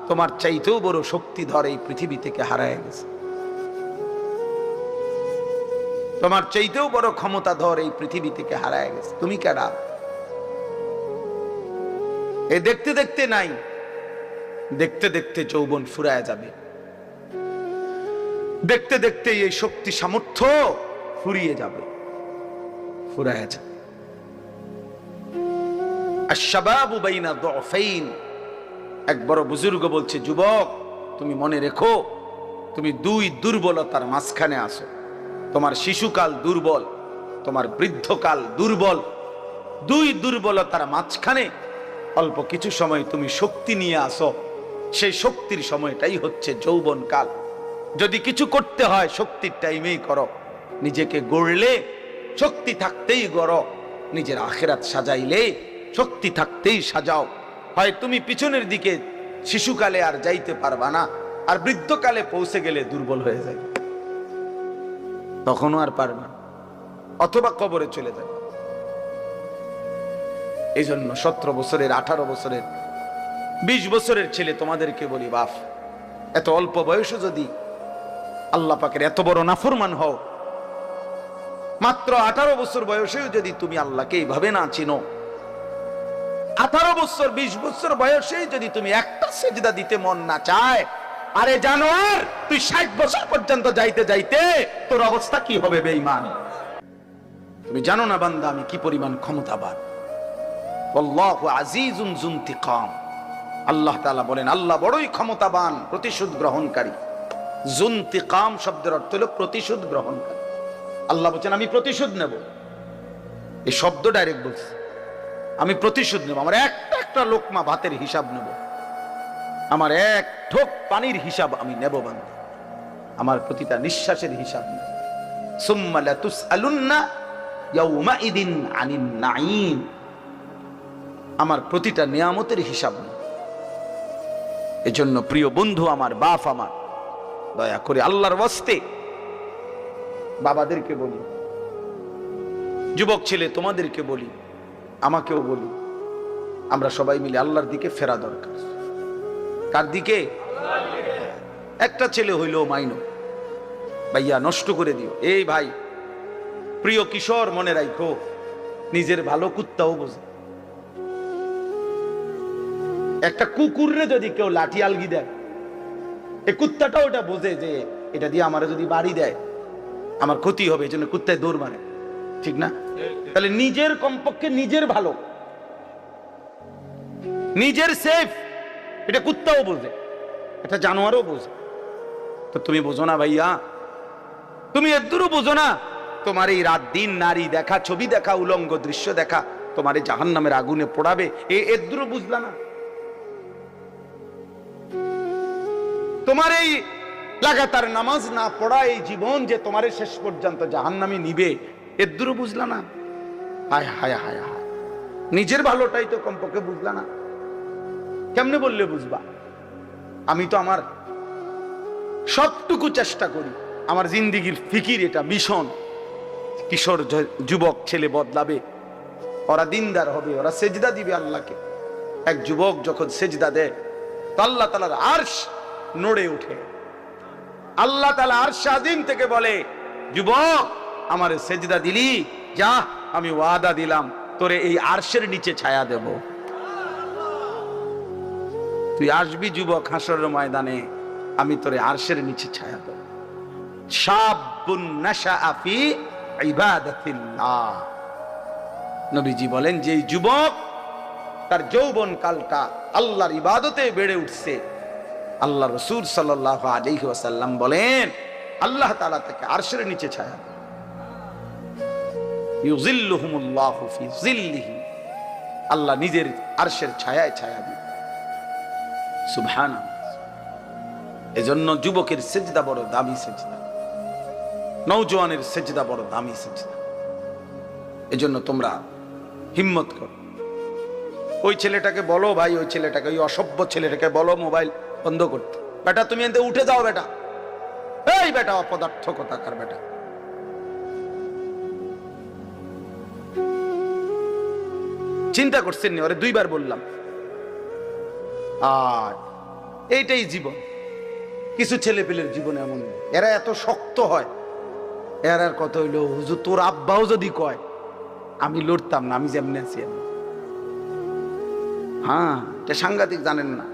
তোমার চাইতেও বড় শক্তিধর এই পৃথিবী থেকে হারায় গেছে। তোমার চাইতেও বড় ক্ষমতাধর এই পৃথিবী থেকে হারায় গেছে। তুমি কেডা? এ দেখতে দেখতে নাই, দেখতে দেখতে যৌবন ফুরায় যাবে, দেখতে দেখতে এই শক্তি সামর্থ্য ফুরিয়ে যাবে, ফুরায় যাবে। আশ-শাবাবু বাইনা দুফাইন, এক বড় বুজুর্গ বলছে, যুবক তুমি মনে রেখো, তুমি দুই দুর্বলতার মাঝখানে আছো। তোমার শিশুকাল দুর্বল, তোমার বৃদ্ধকাল দুর্বল। দুই দুর্বলতার মাঝখানে অল্প কিছু সময় তুমি শক্তি নিয়ে আসো। সেই শক্তির সময়টাই হচ্ছে যৌবনকাল। যদি কিছু করতে হয় শক্তির টাইমেই করো। নিজেকে গড়লে শক্তি থাকতেই গড়ো, নিজের আখিরাত সাজাইলে শক্তি থাকতেই সাজাও। হয় তুমি পিছনের দিকে শিশুকালে আর যাইতে পারবা না, আর বৃদ্ধকালে পৌঁছে গেলে দুর্বল হয়ে যাবে, তখনও আর পারবা না, অথবা কবরে চলে যাবে। এই জন্য 17 বছরের, 18 বছরের, 20 বছরের ছেলে তোমাদেরকে বলি, বাপ এত অল্প বয়সে যদি আল্লাহ পাকের এত বড় নাফরমান হও, মাত্র 18 বছর বয়সেও যদি তুমি আল্লাহকে এইভাবে না চিনো, 18 বছর 20 বছর বয়সেই যদি তুমি একটা সেজদা দিতে মন না চায়, আরে জানোয়ার তুই 60 বছর পর্যন্ত যাইতে যাইতে তোর অবস্থা কি হবে বেঈমান? তুমি জানো না বান্দা আমি কি পরিমাণ ক্ষমতাবান। আল্লাহু আজিজুন যুনতিকাম, আল্লাহ তাআলা বলেন আল্লাহ বড়ই ক্ষমতাবান, প্রতিশোধ গ্রহণকারী। যুনতিকাম শব্দের অর্থ হলো প্রতিশোধ গ্রহণকারী। আল্লাহ বলেন আমি প্রতিশোধ নেব, এই শব্দ ডাইরেক্ট বলছে, আমি প্রতিশোধ নেব। আমার একটা লোকমা ভাতের হিসাব নেব, আমার এক ঢোক পানির হিসাব আমি নেব বান্দা, আমার প্রতিটা নিঃশ্বাসের হিসাব নেব। সুম্মা লাতুসআলুন্না ইয়াউমাইদিন আনিন নাঈম, আমার প্রতিটা নিয়ামতের হিসাব নেব। এজন্য প্রিয় বন্ধু আমার, বাপ আমার, দয়া করে আল্লাহর ওয়াস্তে বাবাদেরকে বলি, যুবক ছেলে তোমাদেরকে বলি, আমাকেও বলি, আমরা সবাই মিলে আল্লাহর দিকে ফেরা দরকার। কার দিকে? একটা ছেলে হইলো মাইনো ভাইয়া নষ্ট করে দিও। এই ভাই, প্রিয় কিশোর মনে রাখো, নিজের ভালো কুত্তাও বোঝে। একটা কুকুররে যদি কেউ লাঠি আলগি দেয়, এই কুত্তাটাও ওটা বোঝে যে এটা দিয়ে আমার যদি বাড়ি দেয় আমার ক্ষতি হবে, এই জন্য কুত্তায় দৌড় মারে, ঠিক না? তাহলে নিজের কমপক্ষে নিজের ভালো, নিজের সেফ, এটা কুত্তাও বোঝে, এটা জানোয়ারও বোঝে। তো তুমি বোঝো না ভাইয়া, তুমি এদুরও বোঝো না, তোমার এই রাত দিন নারী দেখা, ছবি দেখা, উলঙ্গ দৃশ্য দেখা তোমার এই জাহান্নামের আগুনে পোড়াবে, এদুরও বুঝলা না? তোমার এই লাগাতার নামাজ না পড়া এই জীবন যে তোমার শেষ পর্যন্ত জাহান্নামে নিবে, এদুরও বুঝলা না? হায় হায় হায় হায়, নিজের ভালোটাই তো কমপক্ষে বুঝলা না। কেমনে বললে বুঝবা? আমি তো আমার সবটুকু চেষ্টা করি, আমার জিন্দিগির ফিকির এটা, মিশন, কিশোর যুবক ছেলে বদলাবে, ওরা দিনদার হবে, ওরা সেজদা দিবে আল্লাহকে। এক যুবক যখন সেজদা দেয় তো আল্লাহ তাআলার আরশ নড়ে ওঠে। আল্লাহ তাআলা আরশ আযীম থেকে বলে, যুবক আমারে সেজদা দিলি, যা আমি ওয়াদা দিলাম তোরে এই আরশের নিচে ছায়া দেব। তুই আসবি যুবক হাসরের ময়দানে, আমি তোরে আরশের নিচে ছায়া দেব। শাবুন নাশাআ ফি ইবাদাতিল্লাহ, নবীজি বলেন যে যুবক তার যৌবন কালটা আল্লাহর ইবাদতে বেড়ে উঠছে, আল্লাহ রাসূল সাল্লাল্লাহু আলাইহি ওয়াসাল্লাম বলেন আল্লাহ তাআলা তাকে আরশের নিচে ছায়া দেন। ইউযিল্লুহুমুল্লাহু ফি যিল্লিহি, আল্লাহ নিজের আরশের ছায়ায় ছায়া দেন। সুবহানাল্লাহ। এজন্য যুবকের সেজদা বড় দামি সেজদা, নওজোয়ানের সেজদা বড় দামি সেজদা। এজন্য তোমরা হিম্মত করো। ওই ছেলেটাকে বলো ভাই, ওই ছেলেটাকে, ওই অসভ্য ছেলেটাকে বলো মোবাইল বন্ধ করতে। বেটা তুমি এতে উঠে যাও বেটা, এই বেটা অপদার্থ কোথাকার বেটা। চিন্তা করছেন নি? ওরে 2 বার বললাম। আর এইটাই জীবন। কিছু ছেলে পেলের জীবনে এমন, এরা এত শক্ত হয়, এর আর কত হইলো, হুজুর তোর আব্বাও যদি কয় আমি লড়তাম না, আমি যেমনি আছি। হ্যাঁ, এটা সাংঘাতিক, জানেন না?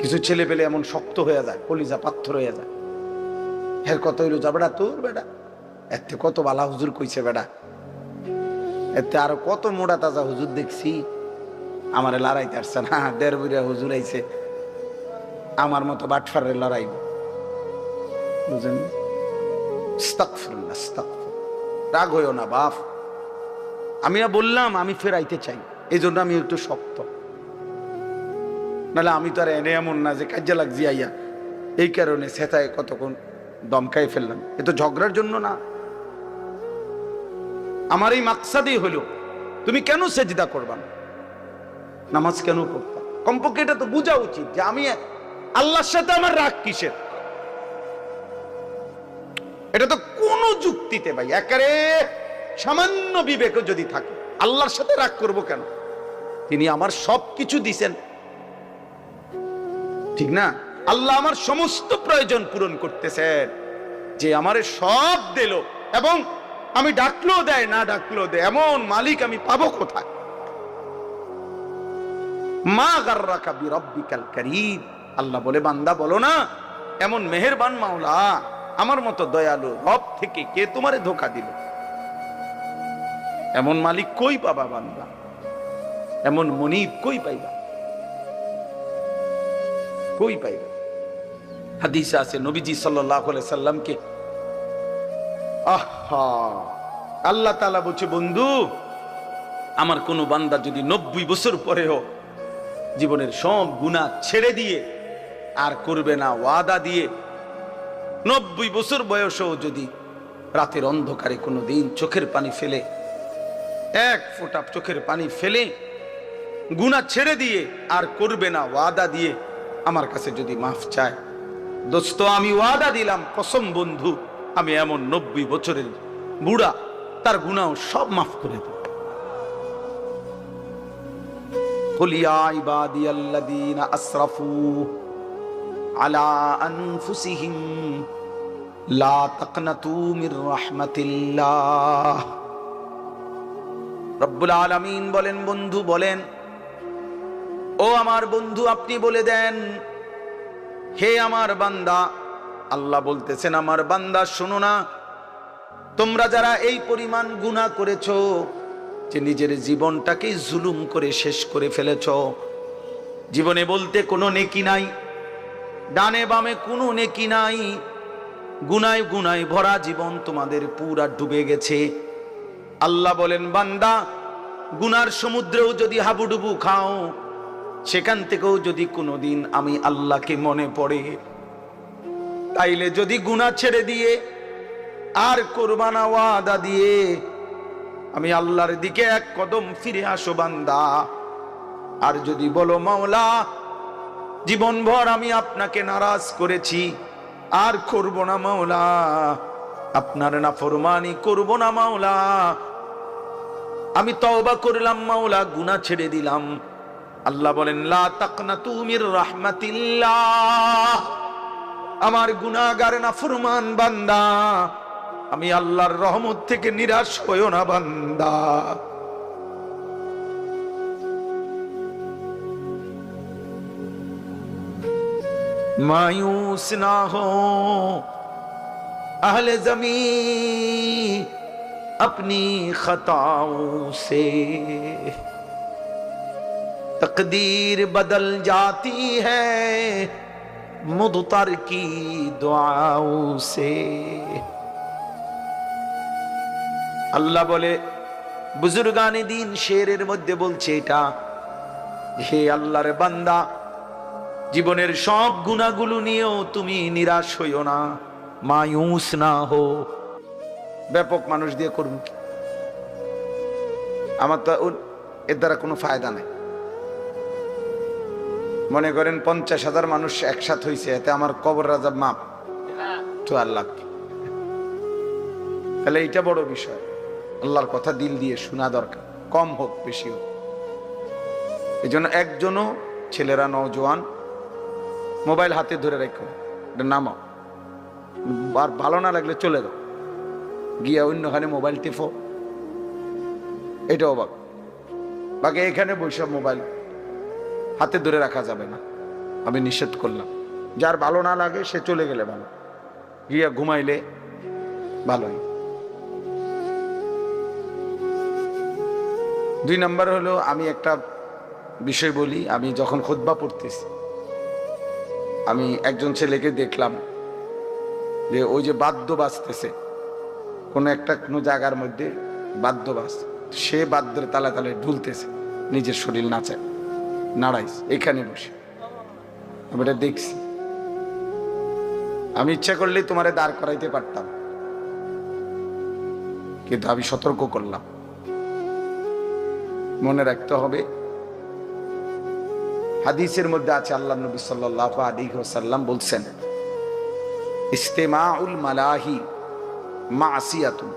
কিছু ছেলে পেলে এমন শক্ত হয়ে যায়, কলিজা পাথর হয়ে যায়। এর কত হইলো, যা বেটা তোর বেটা এতে কত বালা হুজুর কইছে বেটা, এতে আরো কত মোটা তাজা হুজুর দেখছি, আমারে লড়াইতে আসছে না, 1.5 বুড়া হুজুর আইছে আমার মতো বাটফারে লড়াই, বুঝেন? আস্তাগফিরুল্লাহ, আস্তাগফিরুল্লাহ। রাগ হইও না বাপ, আমি বললাম আমি ফেরাইতে চাই, এই জন্য আমি একটু শক্ত, নাহলে আমি তো আর এনে এমন না যে কাজে লাগছি আইয়া এই কারণে সেটায় কতক্ষণ দমকাই ফেললাম। এ তো ঝগড়ার জন্য না, আমার এই মাকসাদই হলো তুমি কেন সেজদা করবা না, নামাজ কেন করতা? কমপক্ষে এটা তো বোঝা উচিত যে আমি আল্লাহর সাথে আমার রাগ কিসের। এটা তো কোনো যুক্তিতে ভাই একেবারে সামান্য বিবেক যদি থাকে, আল্লাহর সাথে রাগ করব কেন? তিনি আমার সব কিছু দিছেন, ঠিক না? আল্লাহ আমার সমস্ত প্রয়োজন পূরণ করতেছেন, যে আমারে সব দিল, এবং আমি ডাকলেও দেয় না ডাকলেও দেয়, এমন মালিক আমি পাবো কোথায়? মা গাররাকা বিরাব্বিকাল কারীম, আল্লাহ বলে বান্দা বলো না এমন মেহেরবান মাওলা, আমার মতো দয়ালু রব থেকে কে তোমারে ধোঁকা দিল? এমন মালিক কই পাবা বান্দা, এমন মনিব কই পাইবা, কই পাইবা? হাদিসে আছে নবীজি সাল্লাল্লাহু আলাইহি সাল্লামকে আল্লাহ তাআলা বলছে, বন্ধু আমার কোন বান্দা যদি 90 বছর পরেও জীবনের সব গুনাহ ছেড়ে দিয়ে আর করবে না ওয়াদা দিয়ে, 90 বছর বয়সেও যদি রাতের অন্ধকারে কোনো দিন চোখের পানি ফেলে, এক ফোঁটা চোখের পানি ফেলে গুনাহ ছেড়ে দিয়ে আর করবে না ওয়াদা দিয়ে আমার কাছে যদি মাফ চায়, দোস্ত আমি ওয়াদা দিলাম, কসম বন্ধু, আমি এমন 90 বছরের বুড়া তার গুনাহ সব মাফ করে দেব। কুল ইয়া ইবাদিয়াল্লাযীনা আসরাফু আলা আনফুসিহিম লা তাকনাতু মির রাহমাতিল্লাহ। রব্বুল আলামিন বলেন, বন্ধু বলেন, ও আমার বন্ধু আপনি বলে দেন, হে আমার বান্দা, আল্লাহ বলতেছেন আমার বান্দা শোনো না, তোমরা যারা এই পরিমাণ গুনাহ করেছো যে নিজের জীবনটাকে জুলুম করে শেষ করে ফেলেছো, জীবনে বলতে কোনো নেকি নাই, ডানে বামে কোনো নেকি নাই, গুনায় গুনায় ভরা জীবন তোমাদের পুরা ডুবে গেছে। আল্লাহ বলেন বান্দা, গুনার সমুদ্রেও যদি হাবুডুবু খাও, সেখান থেকেও যদি কোনোদিন আমি আল্লাহকে মনে পড়ে, তাইলে যদি গুনাহ ছেড়ে দিয়ে আর কোরবানা ওয়াদা দিয়ে আমি আল্লাহর দিকে এক কদম ফিরে আসো বান্দা, আর যদি বলো মাওলা জীবনভর আমি আপনাকে নারাজ করেছি, আর করব না মাওলা, আপনার নাফরমানি করব না মাওলা, আমি তওবা করলাম মাওলা, গুনাহ ছেড়ে দিলাম, আল্লাহ বলেন লা তাকনাতু মির রাহমাতিল্লাহ, আমার গুনাহগার নাফরমান বান্দা, আমি আল্লাহর রহমত থেকে নিরাশ হইও না বান্দা। मायूस ना हो अहले ज़मीं अपनी खताओं से, तकदीर बदल जाती है मुदतर की दुआओं से। আল্লাহ বলে বুজুর্গানে দিন শেরের মধ্যে বলছে এটা, হে আল্লাহর বান্দা জীবনের সব গুনাহগুলো নিয়েও তুমি নিরাশ হইও না, মায়ুস না হো। ব্যাপক মানুষ দিয়ে করুন কি? আমার তো এর দ্বারা কোনো ফায়দা নাই। মনে করেন 50,000 মানুষ একসাথে হয়েছে, এতে আমার কবর রাজা মাপ তো আল্লাহ, তাহলে এইটা বড় বিষয়। আল্লাহর কথা দিল দিয়ে শোনা দরকার, কম হোক বেশি হোক। এই জন্য একজনও, ছেলেরা নওজোয়ান, মোবাইল হাতে ধরে রাখো, এটা নামাও, আর ভালো না লাগলে চলে যাও, গিয়া অন্যখানে মোবাইল টিপো, এটা অবাক। বাকি এখানে বৈশাখ মোবাইল হাতে ধরে রাখা যাবে না, আমি নিষেধ করলাম। যার ভালো না লাগে সে চলে গেলে ভালো, গিয়া ঘুমাইলে ভালোই। 2 নম্বর হলো, আমি একটা বিষয় বলি, আমি যখন খুতবা পড়তেছি, আমি একজন ছেলেকে দেখলাম যে ওই যে বাদ্য বাজতেছে কোনো জায়গার মধ্যে, বাদ্য বাজ, সে বাদ্যের তালে তালে ঢুলতেছে, নিজের শরীর নাড়াইছে এখানে বসে, আমি এটা দেখছি। আমি ইচ্ছা করলেই তোমারে দাঁড় করাইতে পারতাম, কিন্তু আমি সতর্ক করলাম। মনে রাখতে হবে, হাদিসের মধ্যে আছে, আল্লাহ নবী সাল্লাল্লাহু আলাইহি ওয়াসাল্লাম বলছেন, ইস্তেমাউল মালাহি মাসিয়াতুন,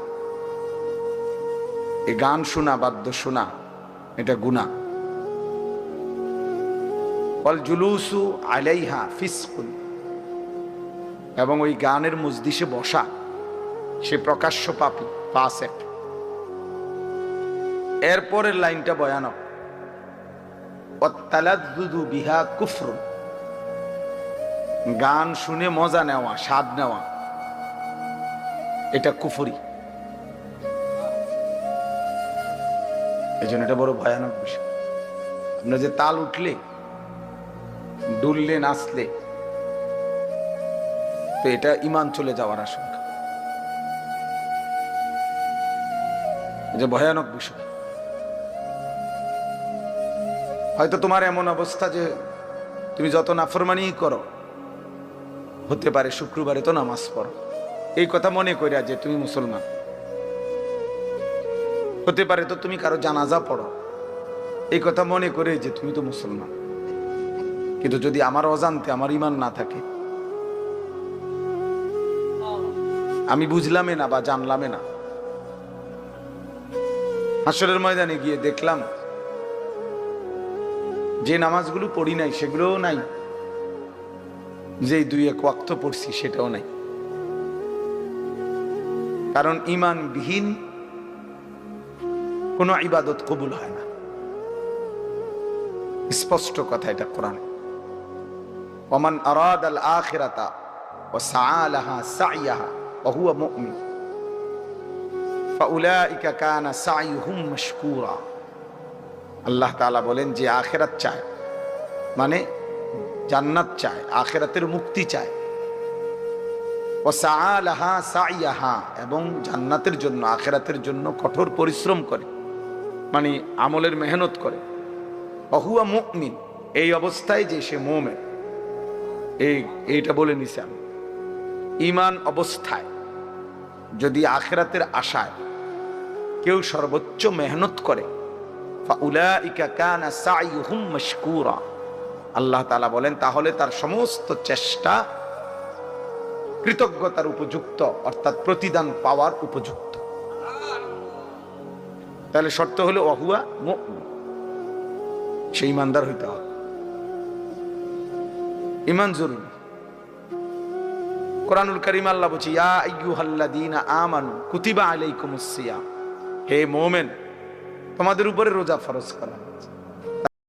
এই গান শোনা, বাদ্য শোনা, এটা গুনাহ। ওয়াল জুলুসু আলাইহা ফিসকুন, এবং ওই গানের মজলিসে বসা, সে প্রকাশ্য পাপী, ফাসিক। এরপরের লাইনটা ভয়ানক, ওয়াত্তালাদ্দুদু বিহা কুফরুন, গান শুনে মজা নেওয়া, স্বাদ নেওয়া, এটা কুফরি। এই জন্য এটা বড় ভয়ানক বিষয়। আপনার যে তাল উঠলে, দুললে, নাচলে, তো এটা ঈমান চলে যাওয়ার আশঙ্কা, যে ভয়ানক বিষয়। হয়তো তোমার এমন অবস্থা যে তুমি যত নাফরমানি করো, হতে পারে শুক্রবারে তো নামাজ পড়ো, এই কথা মনে করিয়া যে তুমি মুসলমান। হতে পারে তো তুমি কারো জানাজা পড়ো, এই কথা মনে করে যে তুমি তো মুসলমান। কিন্তু যদি আমার অজান্তে আমার ঈমান না থাকে, আমি বুঝলামই না বা জানলামই না, হাসরের ময়দানে গিয়ে দেখলাম যে নামাজগুলো পড়ি নাই সেগুলোও নাই, যে 2-1 ওয়াক্ত পড়ছি সেটাও নাই। কারণ ঈমানবিহীন কোনো ইবাদত কবুল হয় না, স্পষ্ট কথা এটা কোরআন। ওমান আরাদাল আখিরাতা ওয়া সাআ লাহা সাইয়াহা ওয়া হুয়া মুমিন ফাউলাইকা কানা সাইয়ুহুম মাশকুরা। আল্লাহ তাআলা বলেন, যে আখিরাত চায়, মানে জান্নাত চায়, আখিরাতের মুক্তি চায়, ওয়া সাআ লাহা সাইয়াহা, এবং জান্নাতের জন্য, আখিরাতের জন্য কঠোর পরিশ্রম করে, মানে আমলের মেহনত করে, ওয়া হুয়া মুমিন, এই অবস্থায় যে সে মুমিন। এইটা বলে নিছি আমি। ঈমান অবস্থায় যদি আখিরাতের আশায় কেউ সর্বোচ্চ মেহনত করে, ফাউলাইকা কানা সাইয়ুহুম মাশকুরা, আল্লাহ তাআলা বলেন তাহলে তার সমস্ত চেষ্টা কৃতজ্ঞতার উপযুক্ত, অর্থাৎ প্রতিদান পাওয়ার উপযুক্ত। তাহলে শর্ত হলো ওয়াহুয়া মুমিন, সে ঈমানদার হইতে হবে। ঈমান জরুরি। কোরআনুল কারীম আল্লাহ বলছে, ইয়া আইয়ুহাল্লাযীনা আমানু কুতিবা আলাইকুমুস সিয়াম, হে মুমিন, তোমাদের উপরে রোজা ফরজ করা হয়েছে।